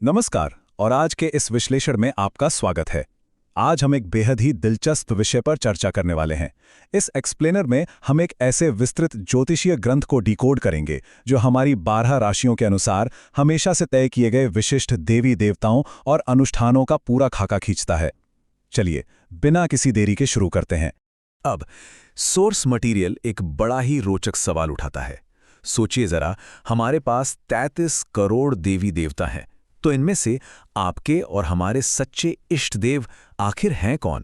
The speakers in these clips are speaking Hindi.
नमस्कार और आज के इस विश्लेषण में आपका स्वागत है। आज हम एक बेहद ही दिलचस्प विषय पर चर्चा करने वाले हैं। इस एक्सप्लेनर में हम एक ऐसे विस्तृत ज्योतिषीय ग्रंथ को डिकोड करेंगे जो हमारी 12 राशियों के अनुसार हमेशा से तय किए गए विशिष्ट देवी देवताओं और अनुष्ठानों का पूरा खाका खींचता है। चलिए बिना किसी देरी के शुरू करते हैं। अब सोर्स मटेरियल एक बड़ा ही रोचक सवाल उठाता है। सोचिए जरा, हमारे पास 33 करोड़ देवी देवता हैं, तो इनमें से आपके और हमारे सच्चे इष्ट देव आखिर हैं कौन?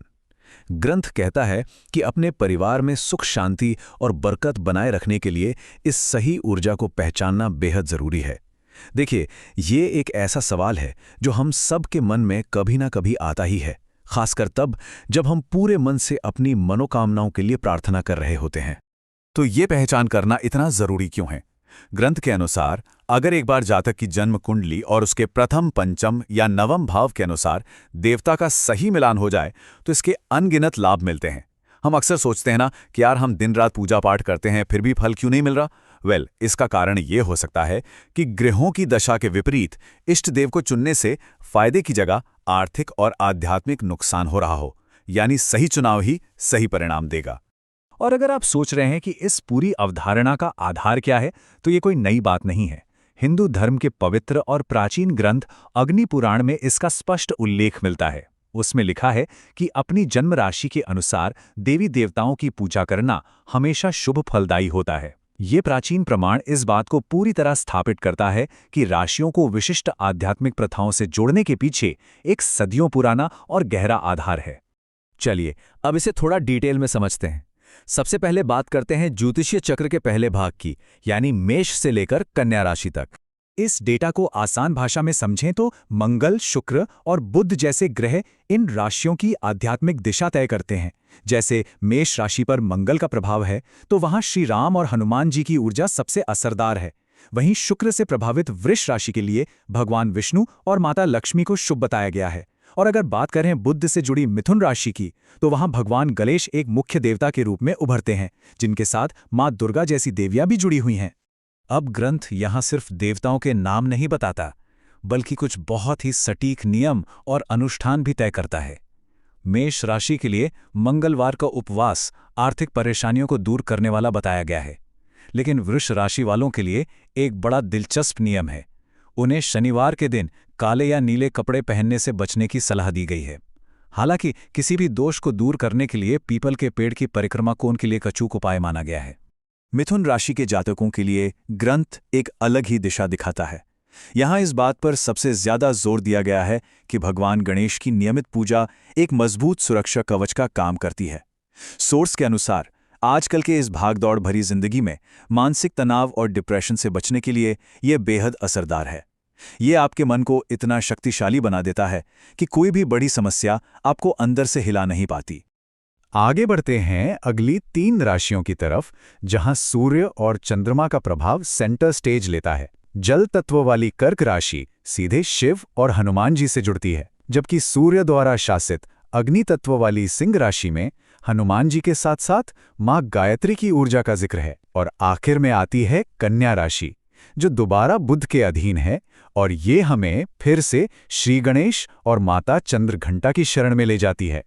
ग्रंथ कहता है कि अपने परिवार में सुख शांति और बरकत बनाए रखने के लिए इस सही ऊर्जा को पहचानना बेहद जरूरी है। देखिए, ये एक ऐसा सवाल है जो हम सब के मन में कभी ना कभी आता ही है, खासकर तब जब हम पूरे मन से अपनी मनोकामनाओं के लिए प्रार्थना कर रहे होते हैं। तो ये पहचान करना इतना जरूरी क्यों है? ग्रंथ के अनुसार अगर एक बार जातक की जन्म कुंडली और उसके प्रथम, पंचम या नवम भाव के अनुसार देवता का सही मिलान हो जाए तो इसके अनगिनत लाभ मिलते हैं। हम अक्सर सोचते हैं ना कि यार, हम दिन रात पूजा पाठ करते हैं फिर भी फल क्यों नहीं मिल रहा? इसका कारण ये हो सकता है कि ग्रहों की दशा के विपरीत इष्ट देव को चुनने से फायदे की जगह आर्थिक और आध्यात्मिक नुकसान हो रहा हो, यानी सही चुनाव ही सही परिणाम देगा। और अगर आप सोच रहे हैं कि इस पूरी अवधारणा का आधार क्या है, तो ये कोई नई बात नहीं है। हिंदू धर्म के पवित्र और प्राचीन ग्रंथ अग्नि पुराण में इसका स्पष्ट उल्लेख मिलता है। उसमें लिखा है कि अपनी जन्म राशि के अनुसार देवी देवताओं की पूजा करना हमेशा शुभ फलदायी होता है। ये प्राचीन प्रमाण इस बात को पूरी तरह स्थापित करता है कि राशियों को विशिष्ट आध्यात्मिक प्रथाओं से जोड़ने के पीछे एक सदियों पुराना और गहरा आधार है। चलिए अब इसे थोड़ा डिटेल में समझते हैं। सबसे पहले बात करते हैं ज्योतिषीय चक्र के पहले भाग की, यानी मेष से लेकर कन्या राशि तक। इस डेटा को आसान भाषा में समझें तो मंगल, शुक्र और बुध जैसे ग्रह इन राशियों की आध्यात्मिक दिशा तय करते हैं। जैसे मेष राशि पर मंगल का प्रभाव है तो वहां श्री राम और हनुमान जी की ऊर्जा सबसे असरदार है। वहीं शुक्र से प्रभावित वृष राशि के लिए भगवान विष्णु और माता लक्ष्मी को शुभ बताया गया है। और अगर बात करें बुध से जुड़ी मिथुन राशि की, तो वहां भगवान गणेश एक मुख्य देवता के रूप में उभरते हैं, जिनके साथ मां दुर्गा जैसी देवियां भी जुड़ी हुई हैं। अब ग्रंथ यहां सिर्फ देवताओं के नाम नहीं बताता, बल्कि कुछ बहुत ही सटीक नियम और अनुष्ठान भी तय करता है। मेष राशि के लिए मंगलवार का उपवास आर्थिक परेशानियों को दूर करने वाला बताया गया है। लेकिन वृष राशि वालों के लिए एक बड़ा दिलचस्प नियम है। उन्हें शनिवार के दिन काले या नीले कपड़े पहनने से बचने की सलाह दी गई है। हालांकि किसी भी दोष को दूर करने के लिए पीपल के पेड़ की परिक्रमा को उनके लिए अचूक उपाय माना गया है। मिथुन राशि के जातकों के लिए ग्रंथ एक अलग ही दिशा दिखाता है। यहाँ इस बात पर सबसे ज्यादा जोर दिया गया है कि भगवान गणेश की नियमित पूजा एक मजबूत सुरक्षा कवच का काम करती है। सोर्स के अनुसार आजकल के इस भागदौड़ भरी जिंदगी में मानसिक तनाव और डिप्रेशन से बचने के लिए यह बेहद असरदार है। ये आपके मन को इतना शक्तिशाली बना देता है कि कोई भी बड़ी समस्या आपको अंदर से हिला नहीं पाती। आगे बढ़ते हैं अगली 3 राशियों की तरफ, जहां सूर्य और चंद्रमा का प्रभाव सेंटर स्टेज लेता है। जल तत्व वाली कर्क राशि सीधे शिव और हनुमान जी से जुड़ती है, जबकि सूर्य द्वारा शासित अग्नि तत्व वाली सिंह राशि में हनुमान जी के साथ साथ मां गायत्री की ऊर्जा का जिक्र है। और आखिर में आती है कन्या राशि, जो दोबारा बुध के अधीन है, और ये हमें फिर से श्री गणेश और माता चंद्रघंटा की शरण में ले जाती है।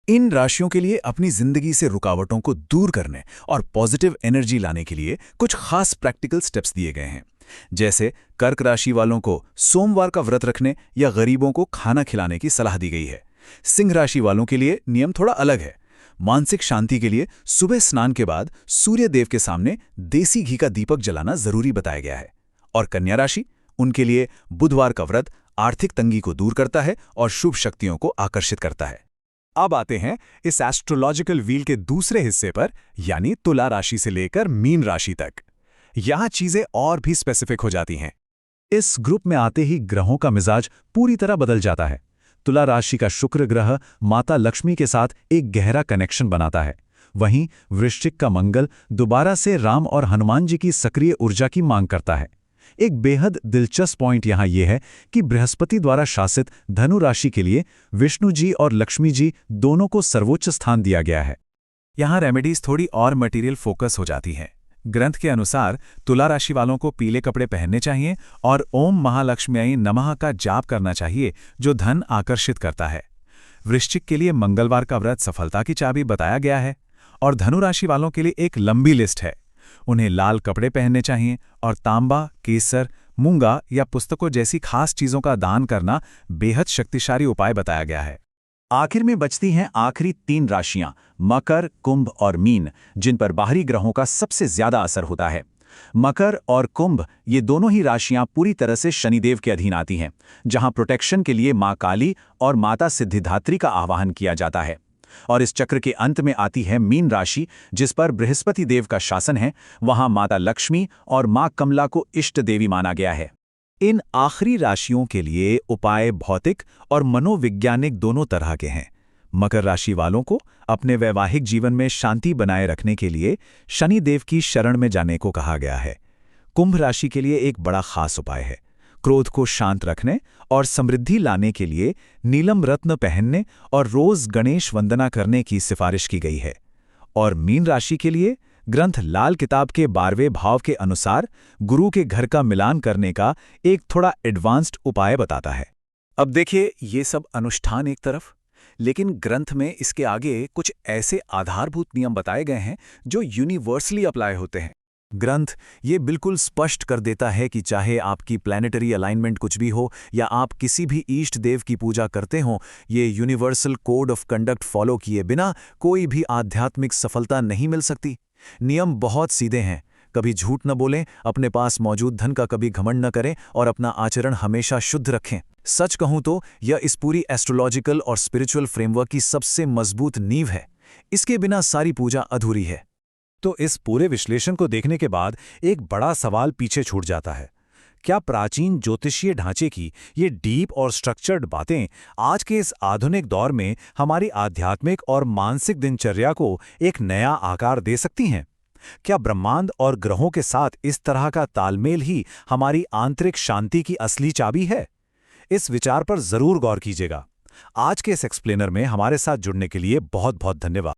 इन राशियों के लिए अपनी जिंदगी से रुकावटों को दूर करने और पॉजिटिव एनर्जी लाने के लिए कुछ खास प्रैक्टिकल स्टेप्स दिए गए हैं। जैसे कर्क राशि वालों को सोमवार का व्रत रखने या गरीबों को खाना खिलाने की सलाह दी गई है। सिंह राशि वालों के लिए नियम थोड़ा अलग है। मानसिक शांति के लिए सुबह स्नान के बाद सूर्य देव के सामने देसी घी का दीपक जलाना जरूरी बताया गया है। और कन्या राशि, उनके लिए बुधवार का व्रत आर्थिक तंगी को दूर करता है और शुभ शक्तियों को आकर्षित करता है। अब आते हैं इस एस्ट्रोलॉजिकल व्हील के दूसरे हिस्से पर, यानी तुला राशि से लेकर मीन राशि तक। यहां चीजें और भी स्पेसिफिक हो जाती हैं। इस ग्रुप में आते ही ग्रहों का मिजाज पूरी तरह बदल जाता है। तुला राशि का शुक्र ग्रह माता लक्ष्मी के साथ एक गहरा कनेक्शन बनाता है। वहीं वृश्चिक का मंगल दोबारा से राम और हनुमान जी की सक्रिय ऊर्जा की मांग करता है। एक बेहद दिलचस्प पॉइंट यहाँ यह है कि बृहस्पति द्वारा शासित धनु राशि के लिए विष्णु जी और लक्ष्मी जी दोनों को सर्वोच्च स्थान दिया गया है। यहाँ रेमेडीज थोड़ी और मटेरियल फोकस हो जाती हैं। ग्रंथ के अनुसार तुला राशि वालों को पीले कपड़े पहनने चाहिए और ओम महालक्ष्म्यै नमः का जाप करना चाहिए, जो धन आकर्षित करता है। वृश्चिक के लिए मंगलवार का व्रत सफलता की चाबी बताया गया है। और धनु राशि वालों के लिए एक लंबी लिस्ट है। उन्हें लाल कपड़े पहनने चाहिए और तांबा, केसर, मूंगा या पुस्तकों जैसी खास चीजों का दान करना बेहद शक्तिशाली उपाय बताया गया है। आखिर में बचती हैं आखिरी 3 राशियां, मकर, कुंभ और मीन, जिन पर बाहरी ग्रहों का सबसे ज्यादा असर होता है। मकर और कुंभ, ये दोनों ही राशियां पूरी तरह से शनिदेव के अधीन आती हैं, जहां प्रोटेक्शन के लिए मां काली और माता सिद्धिदात्री का आवाहन किया जाता है। और इस चक्र के अंत में आती है मीन राशि, जिस पर बृहस्पति देव का शासन है। वहां माता लक्ष्मी और मां कमला को इष्ट देवी माना गया है। इन आखिरी राशियों के लिए उपाय भौतिक और मनोवैज्ञानिक दोनों तरह के हैं। मकर राशि वालों को अपने वैवाहिक जीवन में शांति बनाए रखने के लिए शनि देव की शरण में जाने को कहा गया है। कुंभ राशि के लिए एक बड़ा खास उपाय है। क्रोध को शांत रखने और समृद्धि लाने के लिए नीलम रत्न पहनने और रोज गणेश वंदना करने की सिफारिश की गई है। और मीन राशि के लिए ग्रंथ लाल किताब के 12वें भाव के अनुसार गुरु के घर का मिलान करने का एक थोड़ा एडवांस्ड उपाय बताता है। अब देखिए, ये सब अनुष्ठान एक तरफ, लेकिन ग्रंथ में इसके आगे कुछ ऐसे आधारभूत नियम बताए गए हैं जो यूनिवर्सली अप्लाई होते हैं। ग्रंथ ये बिल्कुल स्पष्ट कर देता है कि चाहे आपकी प्लैनेटरी अलाइनमेंट कुछ भी हो या आप किसी भी इष्ट देव की पूजा करते हो, ये universal code of conduct follow किए बिना कोई भी आध्यात्मिक सफलता नहीं मिल सकती। नियम बहुत सीधे हैं। कभी झूठ न बोलें, अपने पास मौजूद धन का कभी घमंड न करें और अपना आचरण हमेशा शुद्ध रखें। सच कहूं तो यह इस पूरी एस्ट्रोलॉजिकल और स्पिरिचुअल फ्रेमवर्क की सबसे मजबूत नींव है। इसके बिना सारी पूजा अधूरी है। तो इस पूरे विश्लेषण को देखने के बाद एक बड़ा सवाल पीछे छूट जाता है। क्या प्राचीन ज्योतिषीय ढांचे की ये डीप और स्ट्रक्चर्ड बातें आज के इस आधुनिक दौर में हमारी आध्यात्मिक और मानसिक दिनचर्या को एक नया आकार दे सकती हैं? क्या ब्रह्मांड और ग्रहों के साथ इस तरह का तालमेल ही हमारी आंतरिक शांति की असली चाबी है? इस विचार पर जरूर गौर कीजिएगा। आज के इस एक्सप्लेनर में हमारे साथ जुड़ने के लिए बहुत बहुत धन्यवाद।